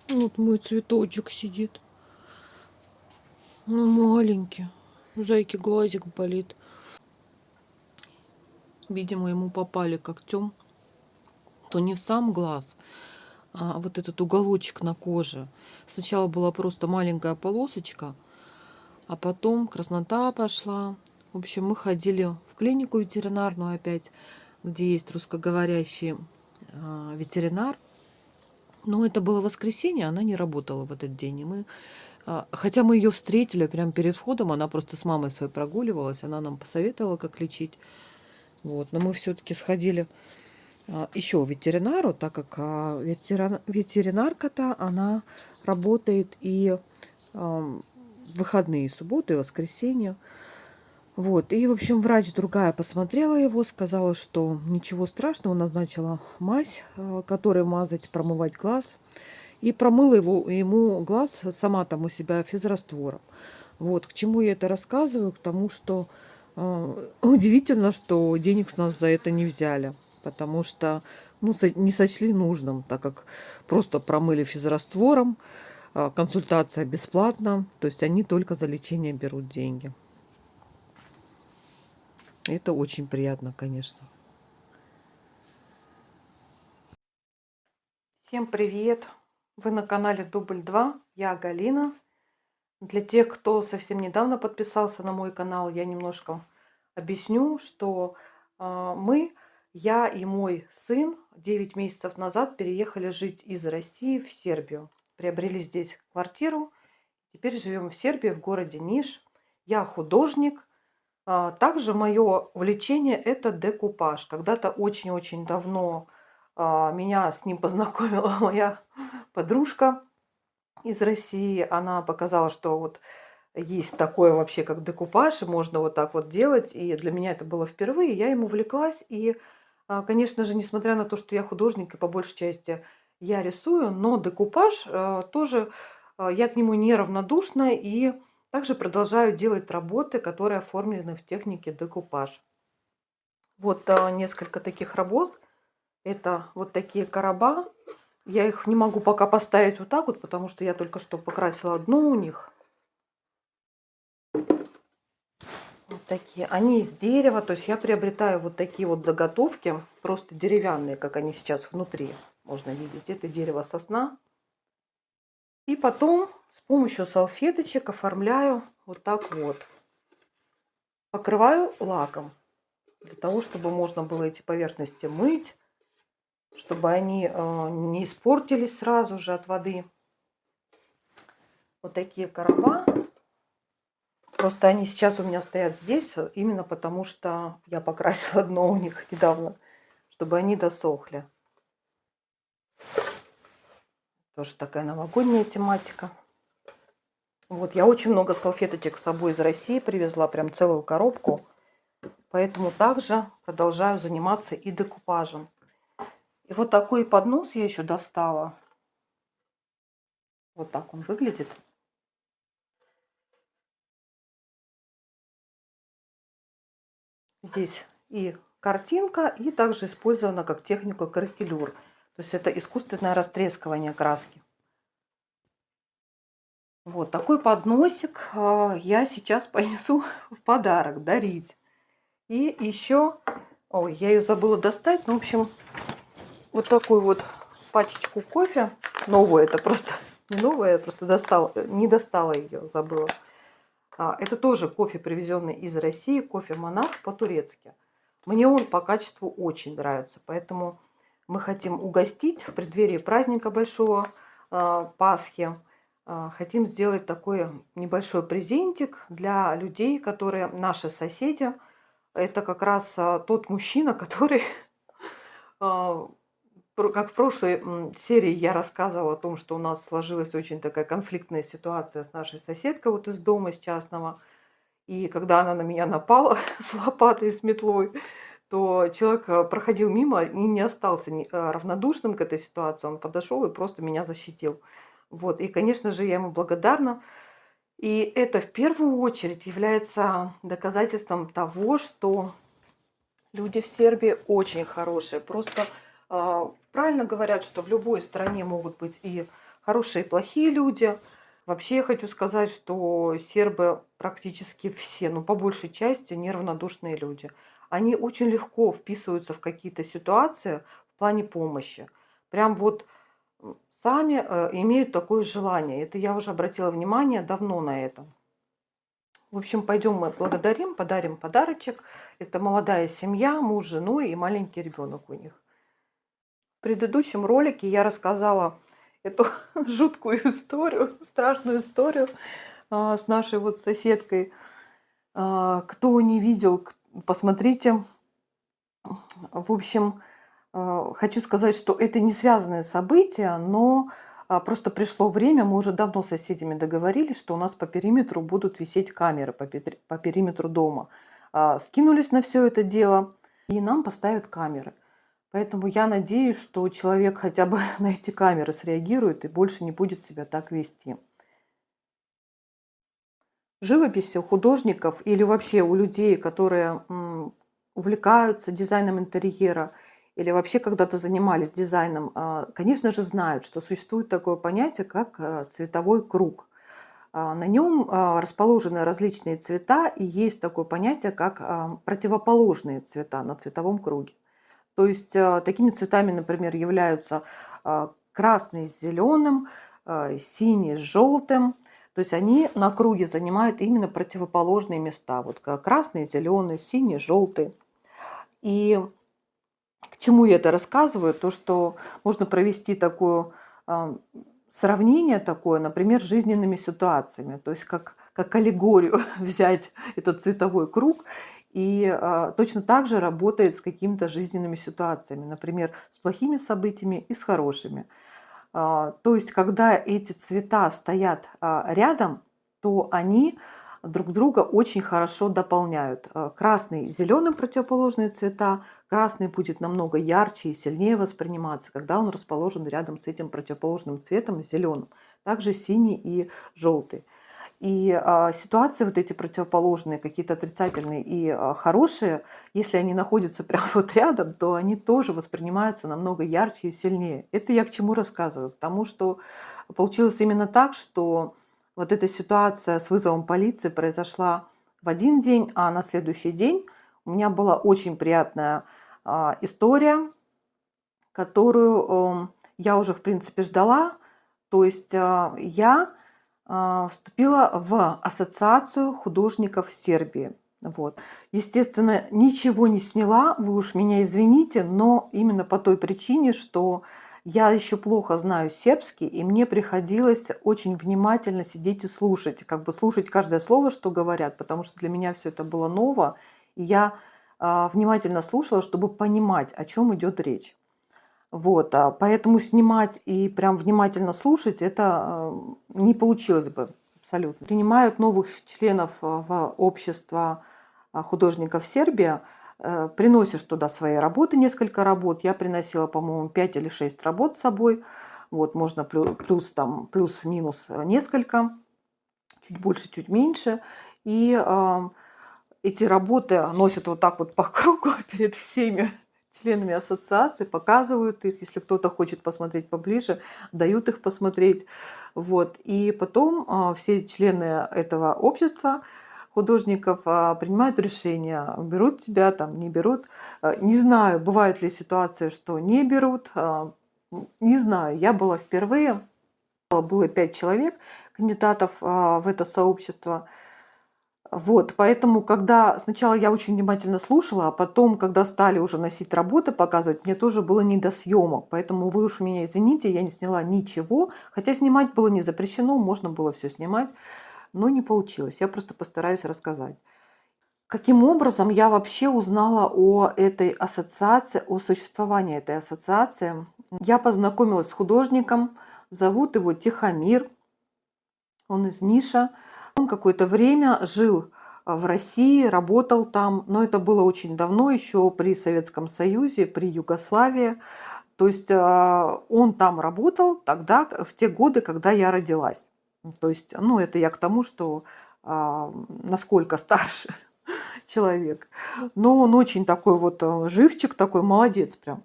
Вот мой цветочек сидит. Ну, маленький. У зайки глазик болит. Видимо, ему попали когтем то не в сам глаз, а вот этот уголочек на коже. Сначала была просто маленькая полосочка, а потом краснота пошла. В общем, мы ходили в клинику ветеринарную опять, где есть русскоговорящий ветеринар. Но это было воскресенье, она не работала в этот день. И мы, хотя мы ее встретили прямо перед входом, она просто с мамой своей прогуливалась, она нам посоветовала, как лечить. Вот. Но мы все-таки сходили еще ветеринару, так как ветеринарка-то, она работает и в выходные, субботы и воскресенье. Вот. И, в общем, врач другая посмотрела его, сказала, что ничего страшного, назначила мазь, которой мазать, промывать глаз. И промыла ему глаз сама там у себя физраствором. Вот. К чему я это рассказываю? К тому, что удивительно, что денег с нас за это не взяли. Потому что не сочли нужным, так как просто промыли физраствором, консультация бесплатна. То есть они только за лечение берут деньги. Это очень приятно, конечно. Всем привет! Вы на канале Дубль 2. Я Галина. Для тех, кто совсем недавно подписался на мой канал, я немножко объясню, что я и мой сын 9 месяцев назад переехали жить из России в Сербию. Приобрели здесь квартиру. Теперь живем в Сербии, в городе Ниш. Я художник. Также мое увлечение – это декупаж. Когда-то очень-очень давно меня с ним познакомила моя подружка из России. Она показала, что вот есть такое вообще, как декупаж, и можно вот так вот делать. И для меня это было впервые. Я им увлеклась. И, конечно же, несмотря на то, что я художник, и по большей части я рисую, но декупаж тоже, я к нему неравнодушна. И также продолжаю делать работы, которые оформлены в технике декупаж. Вот несколько таких работ. Это вот такие короба. Я их не могу пока поставить вот так вот, потому что я только что покрасила одну у них. Вот такие. Они из дерева, то есть я приобретаю вот такие вот заготовки, просто деревянные, как они сейчас внутри, можно видеть. Это дерево сосна. И потом с помощью салфеточек оформляю вот так вот. Покрываю лаком, для того, чтобы можно было эти поверхности мыть, чтобы они не испортились сразу же от воды. Вот такие короба. Просто они сейчас у меня стоят здесь, именно потому что я покрасила дно у них недавно, чтобы они досохли. Тоже такая новогодняя тематика. Вот, я очень много салфеточек с собой из России привезла, прям целую коробку. Поэтому также продолжаю заниматься и декупажем. И вот такой поднос я еще достала. Вот так он выглядит. Здесь и картинка, и также использована как техника каракелюр. То есть это искусственное растрескивание краски. Вот такой подносик я сейчас понесу в подарок дарить. И еще, ой, я ее забыла достать, ну, в общем, вот такую вот пачечку кофе. Новую, это просто не новая, я просто не достала ее, забыла. Это тоже кофе, привезенный из России, кофе Монарх по-турецки. Мне он по качеству очень нравится, поэтому мы хотим угостить в преддверии праздника большого, Пасхи. Хотим сделать такой небольшой презентик для людей, которые наши соседи. Это как раз тот мужчина, который, как в прошлой серии я рассказывала о том, что у нас сложилась очень такая конфликтная ситуация с нашей соседкой вот из дома, из частного. И когда она на меня напала с лопатой, с метлой, то человек проходил мимо и не остался равнодушным к этой ситуации. Он подошел и просто меня защитил. Вот. И, конечно же, я ему благодарна. И это в первую очередь является доказательством того, что люди в Сербии очень хорошие. Просто правильно говорят, что в любой стране могут быть и хорошие и плохие люди. Вообще я хочу сказать, что сербы практически все, ну, по большей части, неравнодушные люди. Они очень легко вписываются в какие-то ситуации в плане помощи. Прям вот сами имеют такое желание. Это я уже обратила внимание давно на это. В общем, пойдем мы благодарим, подарим подарочек. Это молодая семья, муж с женой и маленький ребенок у них. В предыдущем ролике я рассказала эту жуткую историю, страшную историю с нашей вот соседкой. Кто не видел, посмотрите. В общем, хочу сказать, что это не связанные события, но просто пришло время, мы уже давно с соседями договорились, что у нас по периметру будут висеть камеры по периметру дома. Скинулись на все это дело, и нам поставят камеры. Поэтому я надеюсь, что человек хотя бы на эти камеры среагирует и больше не будет себя так вести. Живописью художников или вообще у людей, которые увлекаются дизайном интерьера или вообще когда-то занимались дизайном, конечно же, знают, что существует такое понятие, как цветовой круг. На нем расположены различные цвета, и есть такое понятие, как противоположные цвета на цветовом круге. То есть такими цветами, например, являются красный с зеленым, синий с желтым. То есть они на круге занимают именно противоположные места. Вот красный, зеленый, синий, желтый. И к чему я это рассказываю? То, что можно провести такое сравнение такое, например, с жизненными ситуациями. То есть как аллегорию взять этот цветовой круг и точно так же работает с какими-то жизненными ситуациями, например, с плохими событиями и с хорошими. То есть, когда эти цвета стоят рядом, то они друг друга очень хорошо дополняют. Красный и зеленый противоположные цвета. Красный будет намного ярче и сильнее восприниматься, когда он расположен рядом с этим противоположным цветом зеленым. Также синий и желтый. И ситуации вот эти противоположные, какие-то отрицательные и хорошие, если они находятся прямо вот рядом, то они тоже воспринимаются намного ярче и сильнее. Это я к чему рассказываю? К тому, что получилось именно так, что вот эта ситуация с вызовом полиции произошла в один день, а на следующий день у меня была очень приятная история, которую я уже, в принципе, ждала. То есть я вступила в Ассоциацию художников Сербии. Вот. Естественно, ничего не сняла, вы уж меня извините, но именно по той причине, что я еще плохо знаю сербский, и мне приходилось очень внимательно сидеть и слушать, как бы слушать каждое слово, что говорят, потому что для меня все это было ново, и я внимательно слушала, чтобы понимать, о чем идет речь. Вот, поэтому снимать и прям внимательно слушать это не получилось бы абсолютно. Принимают новых членов в общество художников Сербии, приносишь туда свои работы, несколько работ. Я приносила, по-моему, 5 или 6 работ с собой. Вот, можно плюс там, плюс-минус несколько, чуть больше, чуть меньше. И эти работы носят вот так вот по кругу перед всеми членами ассоциации, показывают их, если кто-то хочет посмотреть поближе, дают их посмотреть. Вот. И потом все члены этого общества художников принимают решение, берут тебя там, не берут. Не знаю, бывают ли ситуации, что не берут, не знаю, я была впервые, было 5 человек, кандидатов в это сообщество. Вот, поэтому, когда сначала я очень внимательно слушала, а потом, когда стали уже носить работы, показывать, мне тоже было не до съемок. Поэтому вы уж меня извините, я не сняла ничего. Хотя снимать было не запрещено, можно было все снимать, но не получилось. Я просто постараюсь рассказать. Каким образом я вообще узнала о этой ассоциации, о существовании этой ассоциации? Я познакомилась с художником, зовут его Тихомир, он из Ниша. Он какое-то время жил в России, работал там, но это было очень давно, еще при Советском Союзе, при Югославии. То есть он там работал тогда, в те годы, когда я родилась. То есть, ну, это я к тому, что насколько старше человек. Но он очень такой вот живчик, такой молодец прям.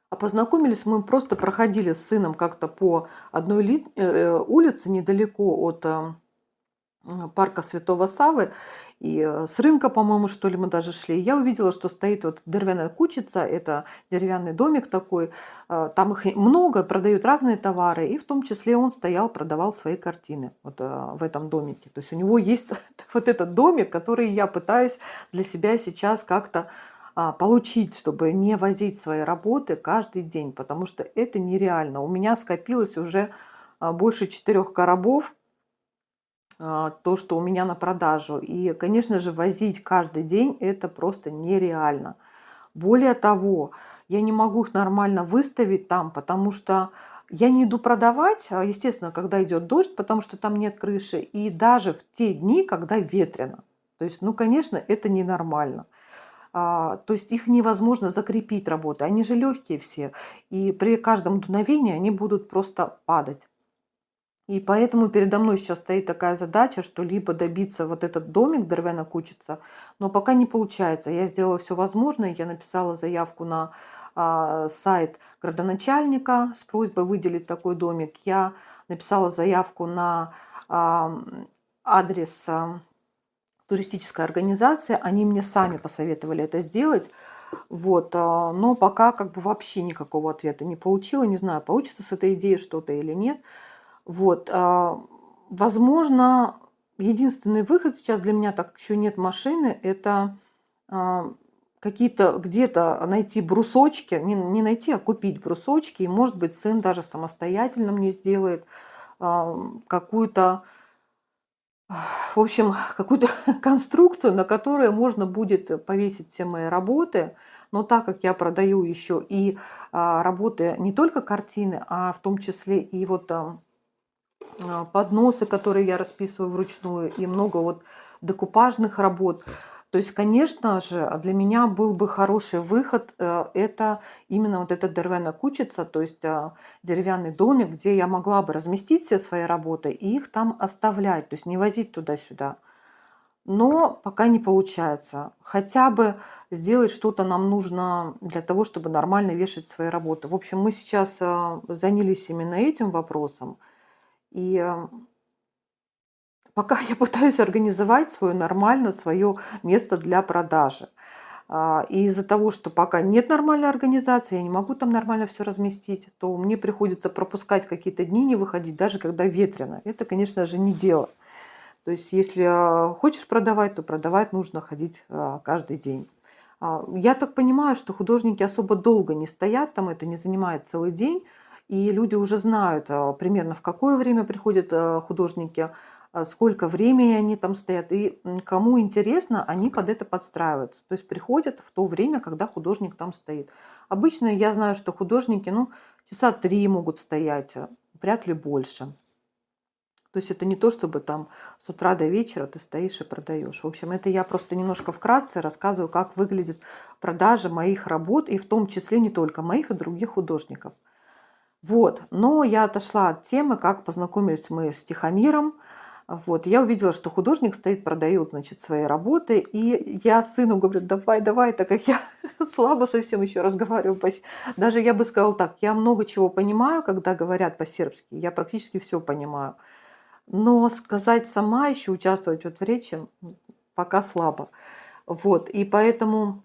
А Познакомились мы, просто проходили с сыном как-то по одной улице недалеко от парка Святого Савы, и с рынка, по-моему, что ли, мы даже шли. И я увидела, что стоит вот деревянная кучица, это деревянный домик такой, там их много, продают разные товары, и в том числе он стоял, продавал свои картины вот в этом домике. То есть у него есть вот этот домик, который я пытаюсь для себя сейчас как-то получить, чтобы не возить свои работы каждый день, потому что это нереально. У меня скопилось уже больше 4 коробов, то, что у меня на продажу. И, конечно же, возить каждый день это просто нереально. Более того, я не могу их нормально выставить там, потому что я не иду продавать, естественно, когда идет дождь, потому что там нет крыши, и даже в те дни, когда ветрено. То есть, ну, конечно, это ненормально. То есть их невозможно закрепить работы. Они же легкие все, и при каждом дуновении они будут просто падать. И поэтому передо мной сейчас стоит такая задача, что либо добиться вот этот домик деревянная кучица, но пока не получается. Я сделала все возможное, я написала заявку на сайт градоначальника с просьбой выделить такой домик. Я написала заявку на адрес туристической организации, они мне сами посоветовали это сделать. Вот, но пока как бы вообще никакого ответа не получила. Не знаю, получится с этой идеей что-то или нет. Вот, возможно, единственный выход сейчас для меня, так как еще нет машины, это какие-то где-то найти брусочки, не найти, а купить брусочки. И, может быть, сын даже самостоятельно мне сделает какую-то, в общем, какую-то конструкцию, на которой можно будет повесить все мои работы. Но так как я продаю еще и работы, не только картины, а в том числе и вот подносы, которые я расписываю вручную, и много вот декупажных работ. То есть, конечно же, для меня был бы хороший выход, это именно вот эта деревянная кучица, то есть деревянный домик, где я могла бы разместить все свои работы и их там оставлять, то есть не возить туда-сюда. Но пока не получается. Хотя бы сделать что-то нам нужно для того, чтобы нормально вешать свои работы. В общем, мы сейчас занялись именно этим вопросом. И пока я пытаюсь организовать свое нормально, свое место для продажи. И из-за того, что пока нет нормальной организации, я не могу там нормально все разместить, то мне приходится пропускать какие-то дни, не выходить, даже когда ветрено. Это, конечно же, не дело. То есть, если хочешь продавать, то продавать нужно ходить каждый день. Я так понимаю, что художники особо долго не стоят там, это не занимает целый день, и люди уже знают примерно в какое время приходят художники, сколько времени они там стоят, и кому интересно, они под это подстраиваются. То есть приходят в то время, когда художник там стоит. Обычно я знаю, что художники, ну, часа 3 могут стоять, вряд ли больше. То есть это не то, чтобы там с утра до вечера ты стоишь и продаешь. В общем, это я просто немножко вкратце рассказываю, как выглядит продажа моих работ, и в том числе не только моих, и других художников. Вот, но я отошла от темы, как познакомились мы с Тихомиром. Вот, я увидела, что художник стоит, продает, значит, свои работы, и я сыну говорю, давай, давай, так как я слабо совсем еще разговариваю. Даже я бы сказала так, я много чего понимаю, когда говорят по-сербски, я практически все понимаю. Но сказать сама, еще участвовать вот в речи, пока слабо. Вот, и поэтому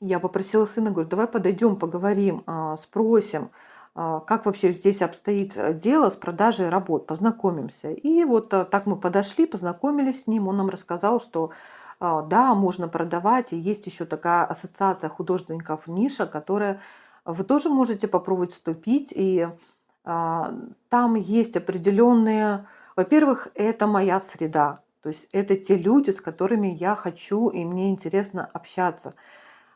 я попросила сына, говорю, давай подойдем, поговорим, спросим, как вообще здесь обстоит дело с продажей работ, познакомимся. И вот так мы подошли, познакомились с ним, он нам рассказал, что да, можно продавать, и есть еще такая ассоциация художников «Ниша», которая вы тоже можете попробовать вступить, и там есть определенные, во-первых, это моя среда, то есть это те люди, с которыми я хочу и мне интересно общаться.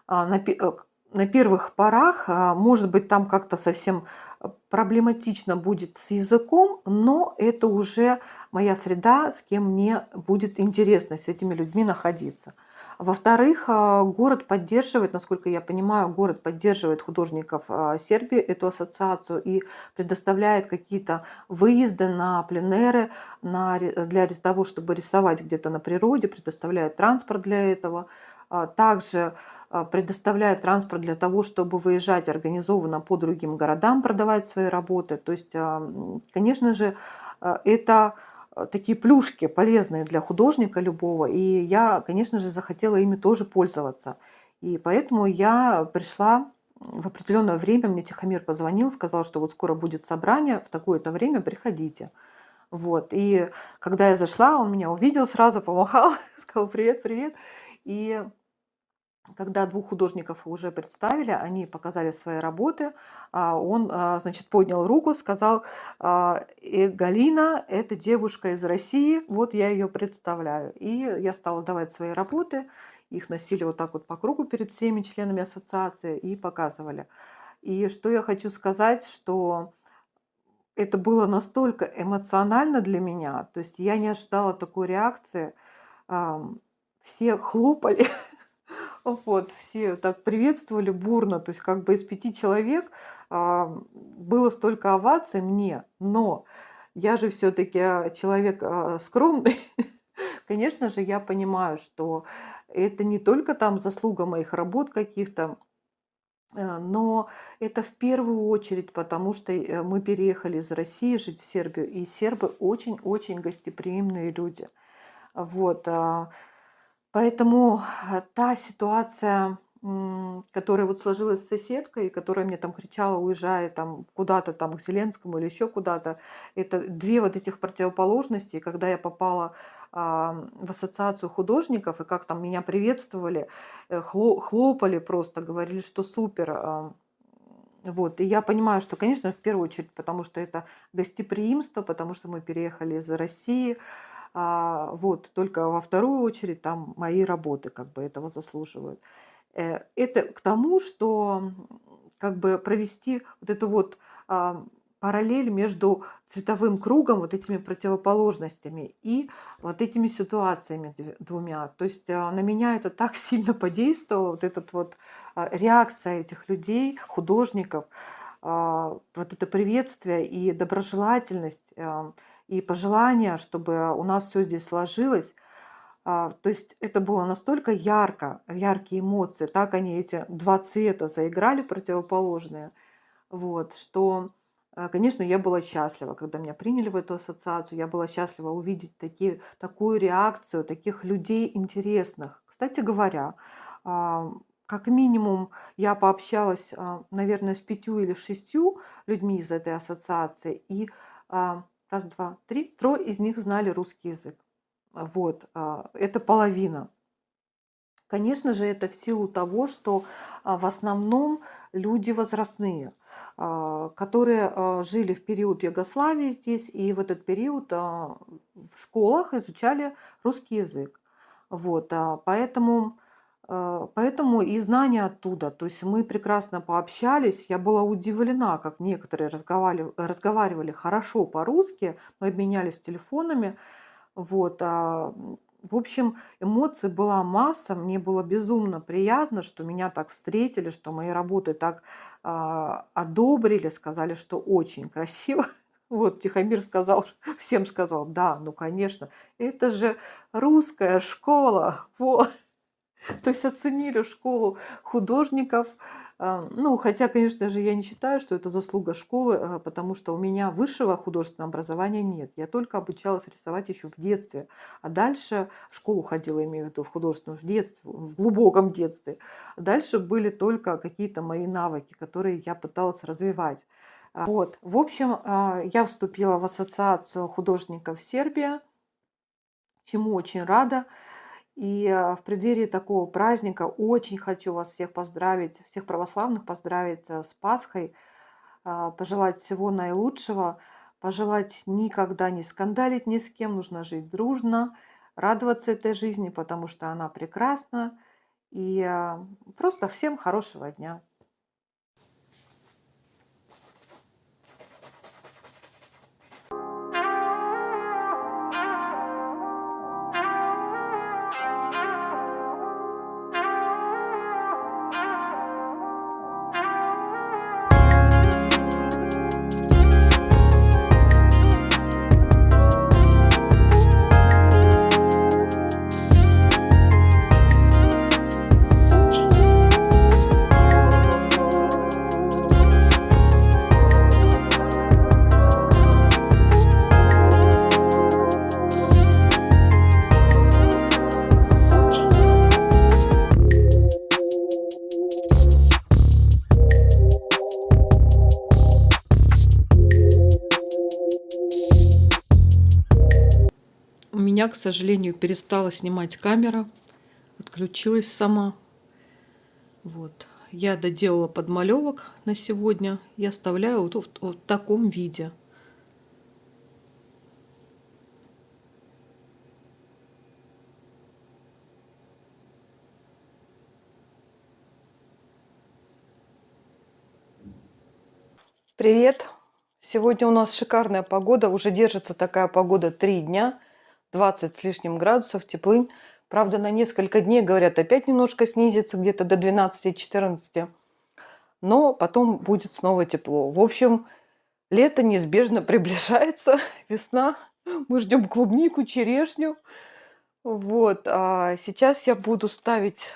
А, на пе э, на первых порах, может быть, там как-то совсем проблематично будет с языком, но это уже моя среда, с кем мне будет интересно с этими людьми находиться. Во-вторых, город поддерживает, насколько я понимаю, город поддерживает художников Сербии, эту ассоциацию, и предоставляет какие-то выезды на пленэры для того, чтобы рисовать где-то на природе, предоставляет транспорт для этого. Также предоставляет транспорт для того, чтобы выезжать организованно по другим городам, продавать свои работы. То есть, конечно же, это такие плюшки полезные для художника любого. И я, конечно же, захотела ими тоже пользоваться. И поэтому я пришла в определенное время, мне Тихомир позвонил, сказал, что вот скоро будет собрание, в такое-то время приходите. Вот. И когда я зашла, он меня увидел, сразу помахал, сказал привет, привет. И когда двух художников уже представили, они показали свои работы, он, значит, поднял руку, сказал, Галина, это девушка из России, вот я ее представляю. И я стала давать свои работы, их носили вот так вот по кругу перед всеми членами ассоциации и показывали. И что я хочу сказать, что это было настолько эмоционально для меня, то есть я не ожидала такой реакции. Все хлопали, вот, все так приветствовали бурно, то есть как бы из 5 человек было столько оваций мне, но я же все-таки человек скромный. Конечно же, я понимаю, что это не только там заслуга моих работ каких-то, но это в первую очередь, потому что мы переехали из России жить в Сербию, и сербы очень-очень гостеприимные люди. Вот, поэтому та ситуация, которая вот сложилась с соседкой, которая мне там кричала, уезжай там куда-то там к Зеленскому или еще куда-то, это две вот этих противоположности. И когда я попала в ассоциацию художников, и как там меня приветствовали, хлопали просто, говорили, что супер. Вот. И я понимаю, что, конечно, в первую очередь, потому что это гостеприимство, потому что мы переехали из России, вот, только во вторую очередь там мои работы как бы этого заслуживают. Это к тому, что как бы провести вот эту вот параллель между цветовым кругом, вот этими противоположностями и вот этими ситуациями двумя. То есть на меня это так сильно подействовало, вот этот вот реакция этих людей, художников, вот это приветствие и доброжелательность, и пожелание, чтобы у нас все здесь сложилось. То есть это было настолько ярко, яркие эмоции, так они эти два цвета заиграли противоположные, вот, что, конечно, я была счастлива, когда меня приняли в эту ассоциацию, я была счастлива увидеть такую реакцию, таких людей интересных. Кстати говоря, как минимум я пообщалась, наверное, с 5 или 6 людьми из этой ассоциации, и раз, два, три, трое из них знали русский язык. Вот, это половина. Конечно же, это в силу того, что в основном люди возрастные, которые жили в период Югославии здесь, и в этот период в школах изучали русский язык. Вот, поэтому и знания оттуда. То есть мы прекрасно пообщались. Я была удивлена, как некоторые разговаривали хорошо по-русски, мы обменялись телефонами. Вот, в общем, эмоций была масса. Мне было безумно приятно, что меня так встретили, что мои работы так одобрили, сказали, что очень красиво. Вот Тихомир сказал, всем сказал, да, ну конечно, это же русская школа. Вот. То есть оценили школу художников. Ну, хотя, конечно же, я не считаю, что это заслуга школы, потому что у меня высшего художественного образования нет. Я только обучалась рисовать еще в детстве. А дальше в школу ходила, имею в виду, в художественную в детстве, в глубоком детстве. Дальше были только какие-то мои навыки, которые я пыталась развивать. Вот. В общем, я вступила в ассоциацию художников Сербия, чему очень рада. И в преддверии такого праздника очень хочу вас всех поздравить, всех православных поздравить с Пасхой, пожелать всего наилучшего, пожелать никогда не скандалить ни с кем, нужно жить дружно, радоваться этой жизни, потому что она прекрасна. И просто всем хорошего дня. меня, к сожалению, перестала снимать камера. Отключилась сама. Вот. Я доделала подмалевок на сегодня и оставляю вот в таком виде. Привет! Сегодня у нас шикарная погода. Уже держится такая погода 3 дня. 20 с лишним градусов, теплынь. Правда, на несколько дней, говорят, опять немножко снизится, где-то до 12-14. Но потом будет снова тепло. В общем, лето неизбежно приближается. Весна. Мы ждем клубнику, черешню. Вот. А сейчас я буду ставить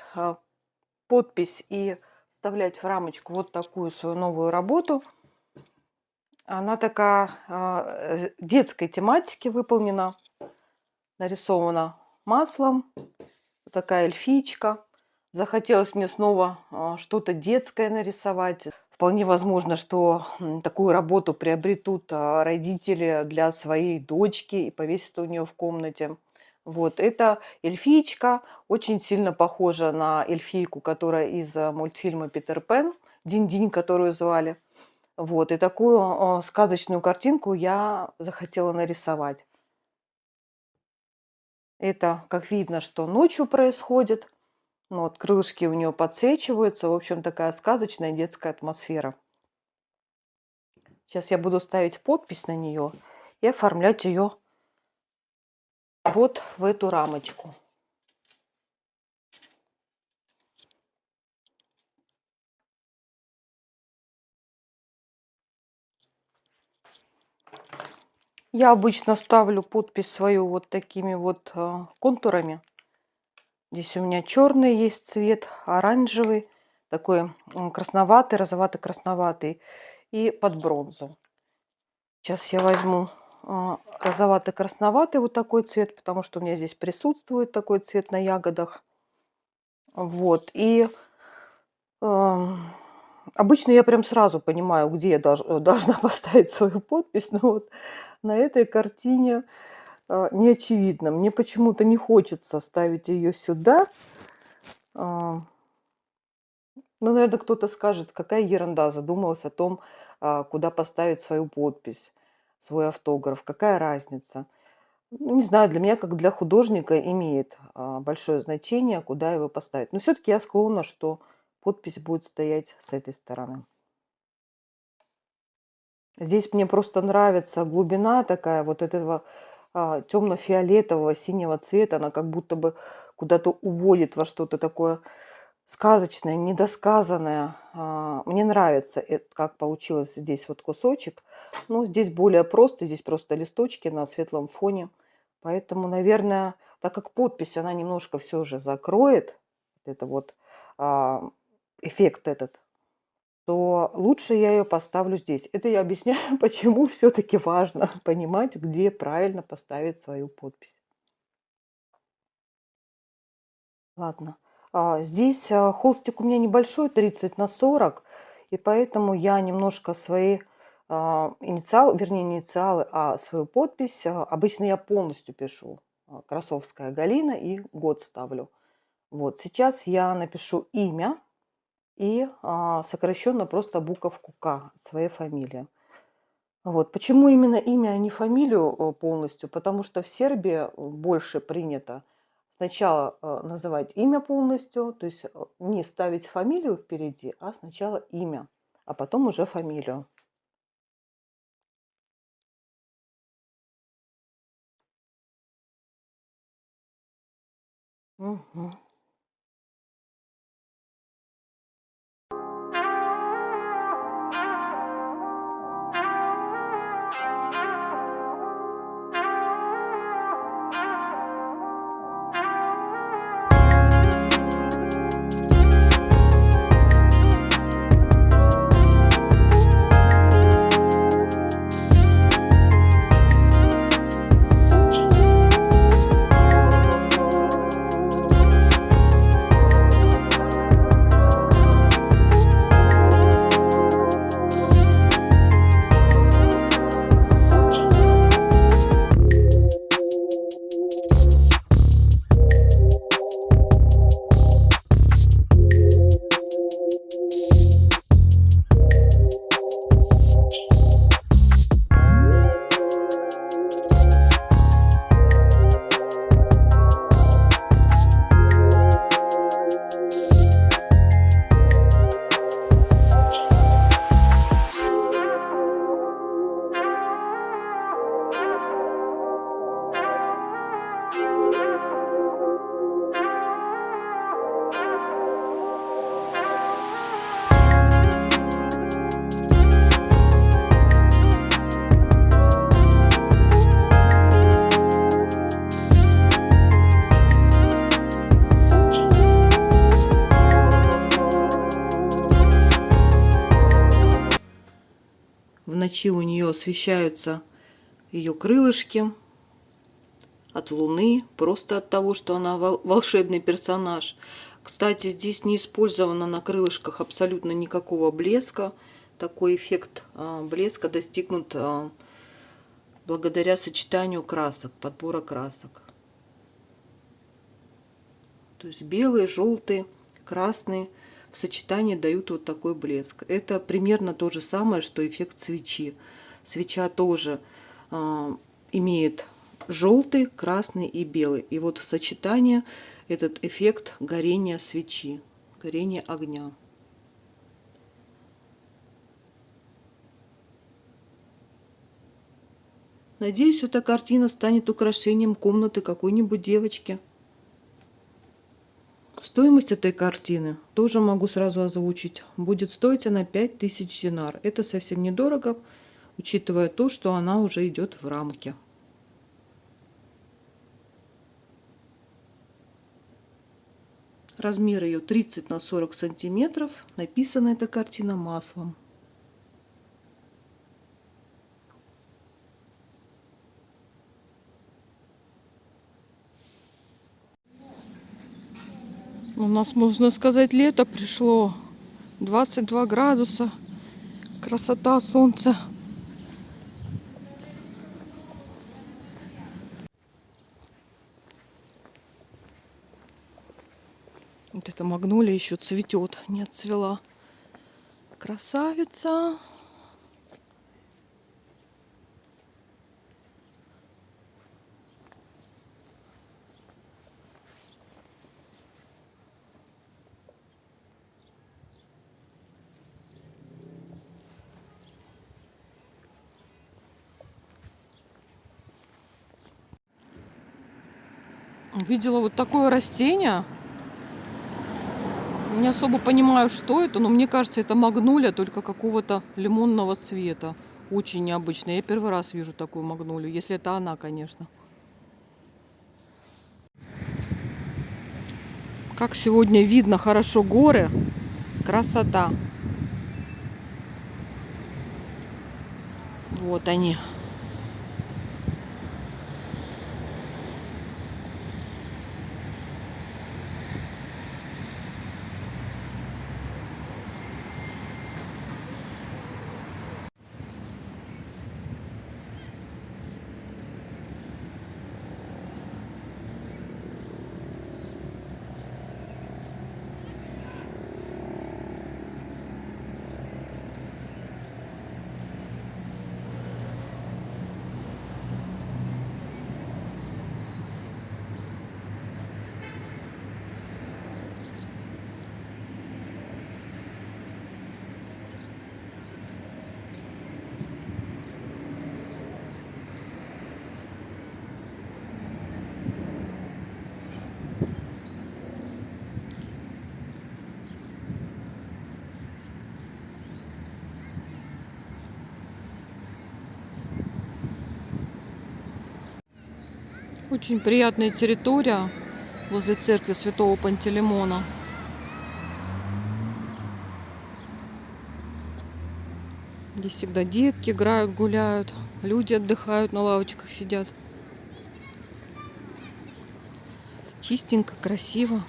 подпись и вставлять в рамочку вот такую свою новую работу. Она такая детской тематики выполнена. Нарисована маслом. Такая эльфичка. Захотелось мне снова что-то детское нарисовать. Вполне возможно, что такую работу приобретут родители для своей дочки и повесят у нее в комнате. Вот, это эльфичка, очень сильно похожа на эльфийку, которая из мультфильма «Питер Пен», Динь-Динь, которую звали. Вот, и такую сказочную картинку я захотела нарисовать. Это, как видно, что ночью происходит. Вот, крылышки у нее подсвечиваются. В общем, такая сказочная детская атмосфера. Сейчас я буду ставить подпись на нее и оформлять ее вот в эту рамочку. Я обычно ставлю подпись свою вот такими вот контурами. Здесь у меня черный есть цвет, оранжевый, такой красноватый, розовато-красноватый и под бронзу. Сейчас я возьму розовато-красноватый вот такой цвет, потому что у меня здесь присутствует такой цвет на ягодах. Вот, и обычно я прям сразу понимаю, где я должна поставить свою подпись, но вот на этой картине не очевидно. Мне почему-то не хочется ставить ее сюда. Ну, наверное, кто-то скажет, какая ерунда, задумалась о том, куда поставить свою подпись, свой автограф, какая разница. Ну, не знаю, для меня, как для художника, имеет большое значение, куда его поставить. Но все-таки я склонна, что подпись будет стоять с этой стороны. Здесь мне просто нравится глубина такая вот этого темно-фиолетового, синего цвета. Она как будто бы куда-то уводит во что-то такое сказочное, недосказанное. Мне нравится, как получилось здесь вот кусочек. Но здесь более просто, здесь просто листочки на светлом фоне. Поэтому, наверное, так как подпись, она немножко все же закроет это вот эффект этот, то лучше я ее поставлю здесь. Это я объясняю, почему все-таки важно понимать, где правильно поставить свою подпись. Ладно. Здесь холстик у меня небольшой, 30 на 40, и поэтому я немножко свои инициалы, вернее, не инициалы, а свою подпись, обычно я полностью пишу Красовская Галина и год ставлю. Вот сейчас я напишу имя и сокращенно просто буковку К от своей фамилии. Вот. Почему именно имя, а не фамилию полностью? Потому что в Сербии больше принято сначала называть имя полностью, то есть не ставить фамилию впереди, а сначала имя, а потом уже фамилию. Мгм. В ночи у нее освещаются ее крылышки от луны, просто от того, что она волшебный персонаж. Кстати, здесь не использовано на крылышках абсолютно никакого блеска. Такой эффект блеска достигнут благодаря сочетанию красок, подбора красок. То есть белые, желтые, красные в сочетании дают вот такой блеск. Это примерно то же самое, что эффект свечи. Свеча тоже имеет желтый, красный и белый. И вот в сочетании этот эффект горения свечи, горения огня. Надеюсь, эта картина станет украшением комнаты какой-нибудь девочки. Стоимость этой картины тоже могу сразу озвучить. Будет стоить она 5000 динар. Это совсем недорого, учитывая то, что она уже идет в рамке. Размер ее 30 на 40 сантиметров. Написана эта картина маслом. У нас, можно сказать, лето пришло. 22 градуса. Красота, солнце. Вот эта магнолия еще цветет, не отцвела. Красавица. Увидела вот такое растение. Не особо понимаю, что это, но мне кажется, это магнолия, только какого-то лимонного цвета. Очень необычно. Я первый раз вижу такую магнолию, если это она, конечно. Как сегодня видно хорошо горы. Красота. Вот они. Очень приятная территория возле церкви Святого Пантелеймона. Здесь всегда детки играют, гуляют, люди отдыхают, на лавочках сидят. Чистенько, красиво.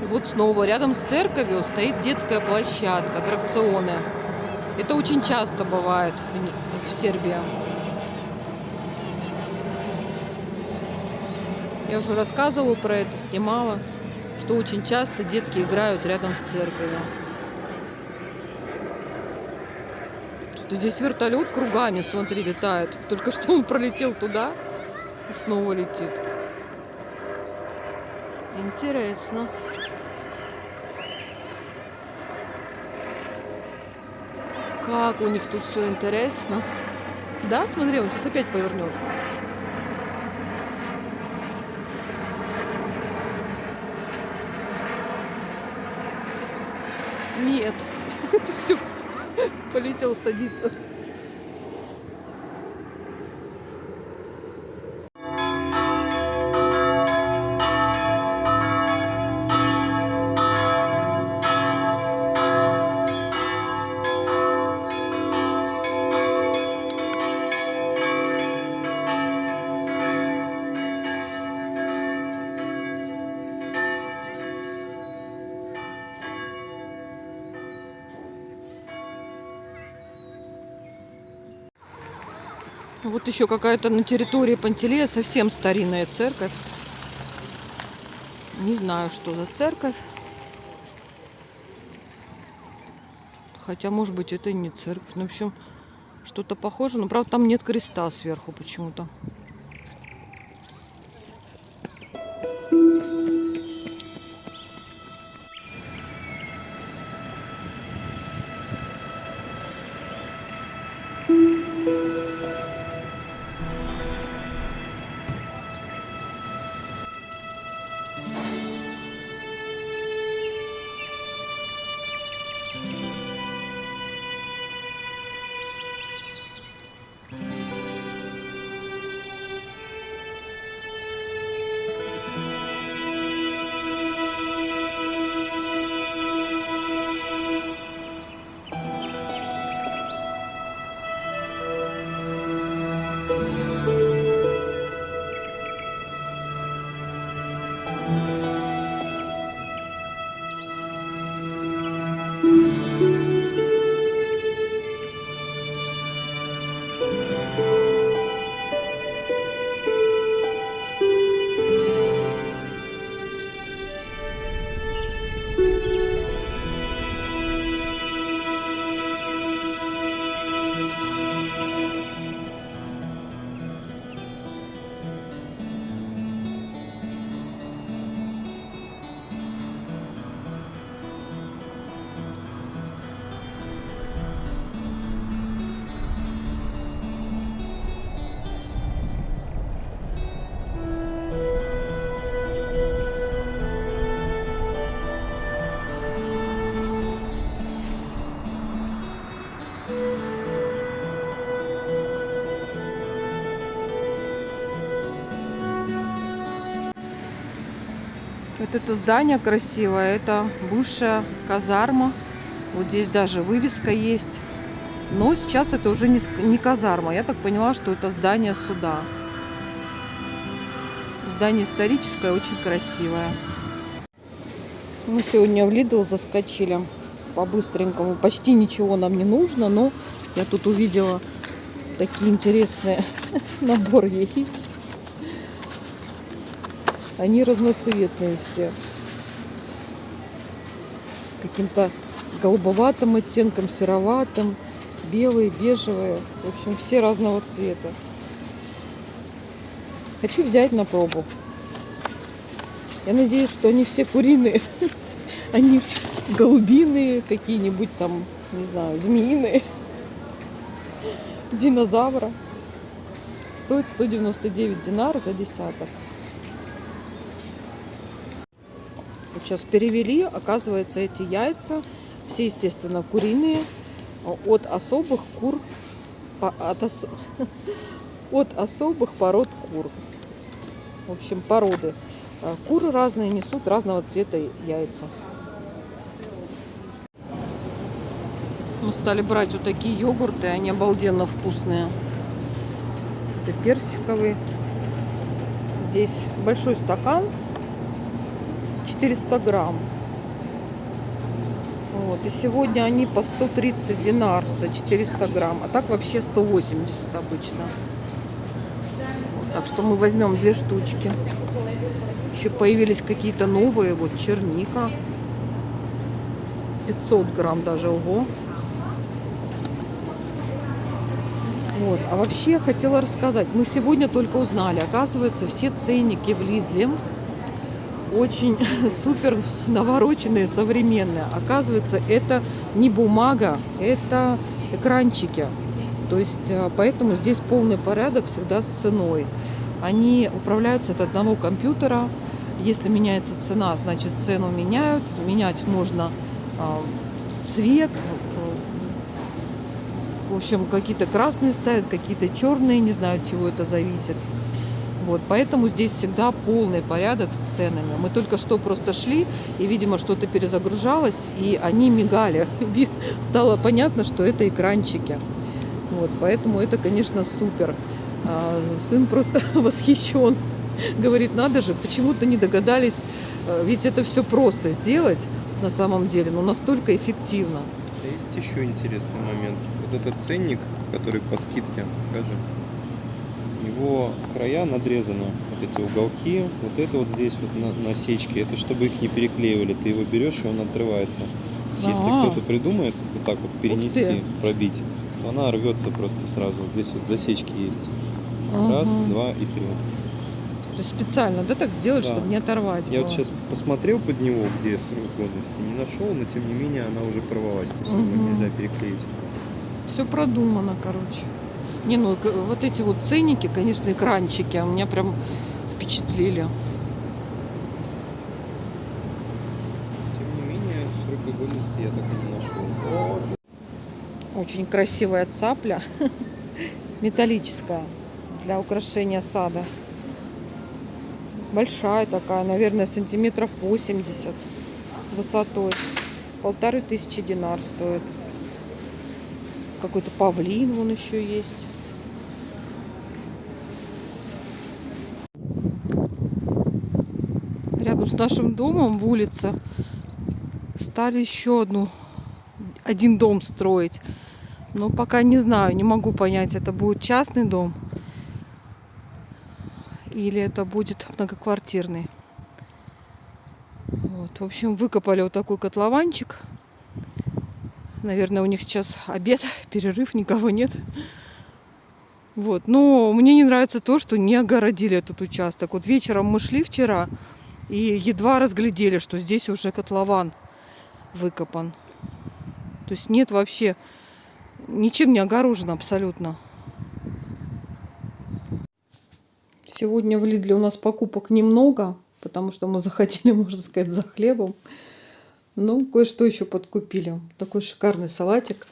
Вот снова рядом с церковью стоит детская площадка, аттракционы. Это очень часто бывает в Сербии. Я уже рассказывала про это, снимала, что очень часто детки играют рядом с церковью. Что здесь вертолет кругами, смотри, летает. Только что он пролетел туда и снова летит. Интересно. Как у них тут все интересно. Да, смотри, он сейчас опять повернет. Нет. Все, полетел садиться. Вот еще какая-то на территории Пантелея совсем старинная церковь. Не знаю, что за церковь. Хотя, может быть, это и не церковь. Ну, в общем, что-то похоже. Но, правда, там нет креста сверху почему-то. Вот это здание красивое, это бывшая казарма. Вот здесь даже вывеска есть. Но сейчас это уже не казарма. Я так поняла, что это здание суда. Здание историческое, очень красивое. Мы сегодня в Lidl заскочили по-быстренькому. Почти ничего нам не нужно, но я тут увидела такие интересные набор яиц. Они разноцветные все. С каким-то голубоватым оттенком, сероватым, белые, бежевые. В общем, все разного цвета. Хочу взять на пробу. Я надеюсь, что они все куриные. Они голубиные, какие-нибудь там, не знаю, змеиные. Динозавра. Стоит 199 динар за десяток. Вот сейчас перевели, оказывается, эти яйца, все, естественно, куриные, от особых кур, от особых пород кур. В общем, породы. Куры разные несут разного цвета яйца. Мы стали брать вот такие йогурты, они обалденно вкусные. Это персиковый. Здесь большой стакан. 400 грамм. Вот. И сегодня они по 130 динар за 400 грамм. А так вообще 180 обычно. Вот. Так что мы возьмем 2 штучки. Еще появились какие-то новые. Вот черника. 500 грамм даже. Ого. Вот. А вообще хотела рассказать. Мы сегодня только узнали. Оказывается, все ценники в Lidl очень супер навороченные, современные. Оказывается, это не бумага, это экранчики. То есть поэтому здесь полный порядок всегда с ценой. Они управляются от одного компьютера. Если меняется цена, значит цену меняют. Менять можно цвет. В общем, какие-то красные ставят, какие-то черные, не знаю, от чего это зависит. Вот, поэтому здесь всегда полный порядок с ценами. Мы только что просто шли, и, видимо, что-то перезагружалось, и они мигали. Стало понятно, что это экранчики. Вот, поэтому это, конечно, супер. Сын просто восхищен. Говорит, надо же, почему-то не догадались. Ведь это все просто сделать на самом деле, но настолько эффективно. Есть еще интересный момент. Вот этот ценник, который по скидке, скажем, его края надрезаны, вот эти уголки, вот это вот здесь вот насечки, это чтобы их не переклеивали, ты его берешь, и он отрывается. Если кто-то придумает вот так вот перенести, пробить, то она рвется просто сразу. Вот здесь вот засечки есть. Раз, два и три. То есть специально, да, так сделать, да, чтобы не оторвать Я было. вот сейчас посмотрел под него, где срок годности, не нашел, но тем не менее она уже порвалась, то есть его нельзя переклеить. Все продумано, короче. Не, ну вот эти вот ценники, конечно, экранчики, меня прям впечатлили. Тем не менее, срок годности я так и не нашел. Очень красивая цапля, металлическая, для украшения сада. Большая такая, наверное, сантиметров 80 высотой. 1500 динар стоит. Какой-то павлин вон еще есть. Рядом с нашим домом в улице стали еще один дом строить. Но пока не знаю, не могу понять, это будет частный дом или это будет многоквартирный. Вот, в общем, выкопали вот такой котлованчик. Наверное, у них сейчас обед, перерыв, никого нет. Вот, но мне не нравится то, что не огородили этот участок. Вот вечером мы шли вчера и едва разглядели, что здесь уже котлован выкопан. То есть нет вообще, ничем не огорожено абсолютно. Сегодня в Лидле у нас покупок немного, потому что мы заходили, можно сказать, за хлебом. Ну, кое-что еще подкупили. Такой шикарный салатик.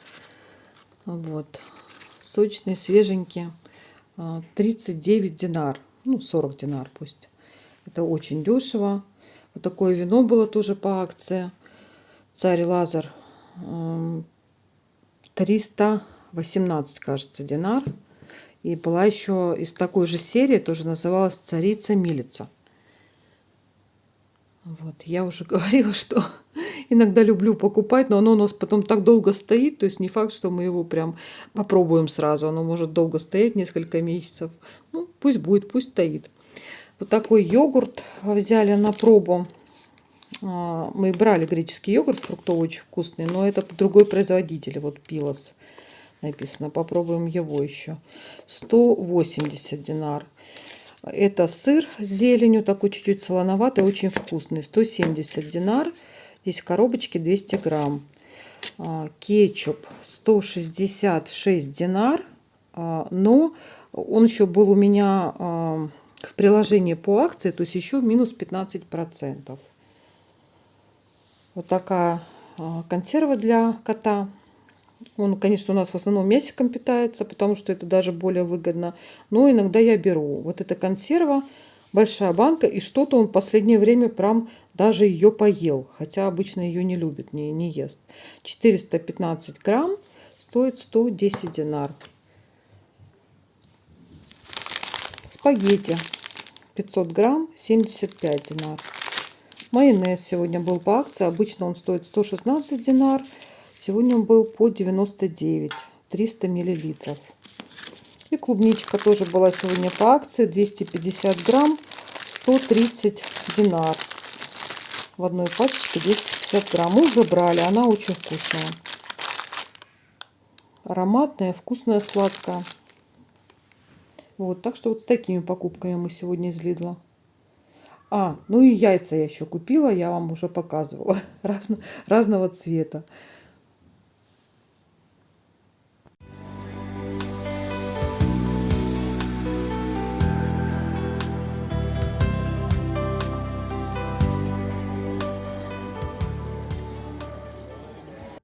Вот. Сочный, свеженький. 39 динар. Ну, 40 динар пусть. Это очень дешево. Вот такое вино было тоже по акции. Царь Лазар. 318, кажется, динар. И была еще из такой же серии, тоже называлась «Царица Милица». Вот, я уже говорила, что иногда люблю покупать, но оно у нас потом так долго стоит, то есть не факт, что мы его прям попробуем сразу. Оно может долго стоять, несколько месяцев. Ну, пусть будет, пусть стоит. Вот такой йогурт взяли на пробу. Мы брали греческий йогурт фруктовый, очень вкусный, но это другой производитель, вот Пилос написано. Попробуем его еще. 180 динар. Это сыр с зеленью, такой чуть-чуть солоноватый, очень вкусный. 170 динар. Здесь в коробочке 200 грамм. Кетчуп 166 динар. Но он еще был у меня в приложении по акции, то есть еще минус 15%. Вот такая консерва для кота. Он, конечно, у нас в основном мясиком питается, потому что это даже более выгодно. Но иногда я беру. Вот эта консерва, большая банка, и что-то он в последнее время прям даже ее поел. Хотя обычно ее не любит, не ест. 415 грамм, стоит 110 динар. Спагетти 500 грамм, 75 динар. Майонез сегодня был по акции. Обычно он стоит 116 динар. Сегодня он был по 99, 300 миллилитров. И клубничка тоже была сегодня по акции. 250 грамм, 130 динар. В одной пачечке 250 грамм. Мы уже брали, она очень вкусная. Ароматная, вкусная, сладкая. Вот, так что вот с такими покупками мы сегодня из Лидла. Ну и яйца я еще купила, я вам уже показывала, разного цвета.